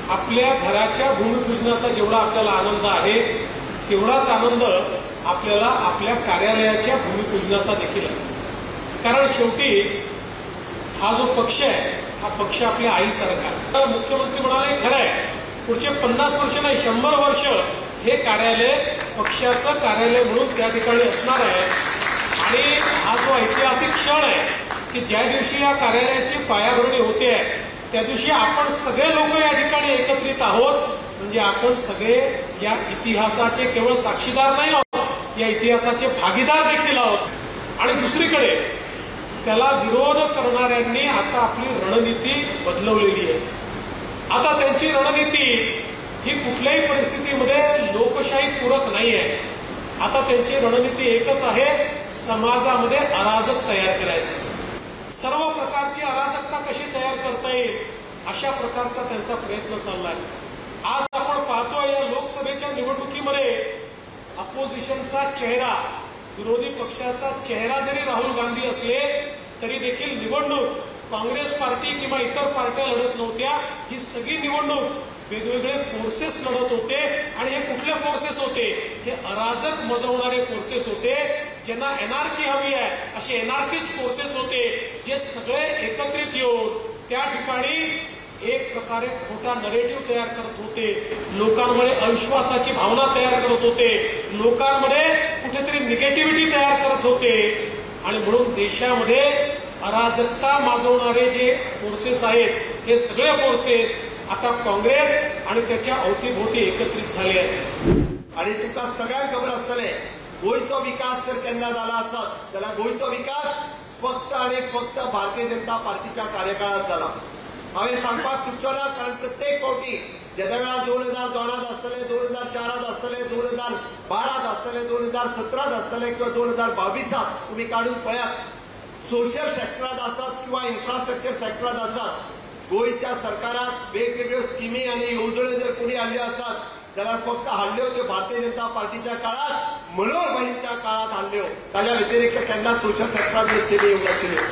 आपल्या घराच्या भूमिपूजनाचा जेवढा आपल्याला आनंद आहे तेवढाच आनंद आपल्याला आपल्या कार्यालयाच्या भूमिपूजनाचा देखील आहे. कारण शेवटी हा जो पक्ष आहे हा पक्ष आपल्या आईसारखा. मुख्यमंत्री म्हणाले खरं आहे, पुढचे 50 वर्ष नाही 100 वर्ष हे कार्यालय पक्षाचं कार्यालय म्हणून त्या ठिकाणी असणार आहे. आणि हा जो ऐतिहासिक क्षण आहे की ज्या दिवशी या कार्यालयाची पायाभरणी होते त्या दिवशी आपण सगळे लोक या ठिकाणी एकत्रित आहोत. म्हणजे आपण सगळे या इतिहासाचे केवळ साक्षीदार नाही आहोत, या इतिहासाचे भागीदार देखील आहोत. आणि दुसरीकडे त्याला विरोध करणाऱ्यांनी आता आपली रणनीती बदलवलेली आहे. आता त्यांची रणनीती ही कुठल्याही परिस्थितीमध्ये लोकशाही पूरक नाही आहे. आता त्यांची रणनीती एकच आहे, समाजामध्ये अराजक तयार करायचं. सर्व प्रकारची अराजकता कशी तयार करता येईल अशा प्रकारचा त्यांचा प्रयत्न चाललाय. आज आपण पाहतोय या लोकसभेच्या निवडणुकीमध्ये अपोजिशनचा चेहरा, विरोधी पक्षाचा चेहरा जरी राहुल गांधी असले तरी देखील निवडणूक काँग्रेस पार्टी किंवा इतर पार्ट्या लढत नव्हत्या. ही सगळी निवडणूक वेगवेगळे फोर्सेस लढत होते. आणि हे कुठले फोर्सेस होते? हे अराजक मजवणारे फोर्सेस होते. ज्यांना एनआरकी हवी आहे असे एनआर्किस्ट फोर्सेस होते, जे सगळे एकत्रित येऊन त्या ठिकाणी एक प्रकारे खोटा नरेटिव्ह तयार करत होते. लोकांमध्ये अविश्वासाची भावना तयार करत होते. लोकांमध्ये कुठेतरी निगेटिव्हिटी तयार करत होते. आणि म्हणून देशामध्ये अराजकता माजवणारे जे फोर्सेस आहेत हे सगळे फोर्सेस आता काँग्रेस आणि त्याच्या अवतीभोवती एकत्रित झाले आहेत. आणि तुका सगळ्यांक खबर आसतले, गोयचो विकास जर केन्ना जाला आसत जाल्यार गोयचो विकास फक्त आणि फक्त भारतीय जनता पार्टीच्या कार्यकाळात जाला. हांवें सांगपाक चुकचो ना, कारण प्रत्येक फावटी जेद्या वेळार 2002 आसतले, 2004 आसतले, 2012 आसतले, 2017 आसतले किंवा 2022 तुम्ही काढून पळयात, सोशल सेक्टरात आसात किंवा इन्फ्रास्ट्रक्चर सेक्टरात आसात, गोयच्या सरकारान वेगवेगळ्यो स्किमी आणि येवजण्यो जर कोणी हाडल्यो आसात जाल्यार फक्त हाडल्यो त्यो भारतीय जनता पार्टीच्या काळात, मनोहर भाईंच्या काळात हाडल्यो. ताच्या व्यतिरिक्त केन्नाच सोशल सेक्टरात ज्यो स्किमी येवंक नाशिल्ल्यो.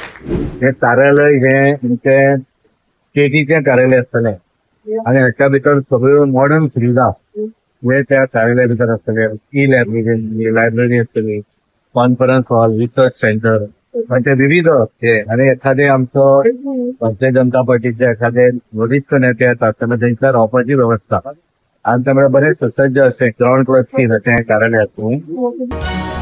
हे कार्यालय हे तुमचे स्टेटीचें कार्यालय आसतलें आनी हाच्या भितर सगळ्यो मॉडर्न सुविधा हे त्या कार्यालया भितर आसतले. ई लायब्ररी आसतली, कॉन्फरन्स हॉल, रिसर्च सेंटर, म्हणजे विविध हे. आणि एखादे आमचो भारतीय जनता पार्टीचे एखादे वरिष्ठ नेते येतात तेन्ना थंयसर रावपाची व्यवस्था आणि त्यामुळे बरेच सुसज्ज असे ग्राउंड फ्लोर स्कीम असे कार्यालय आसूं.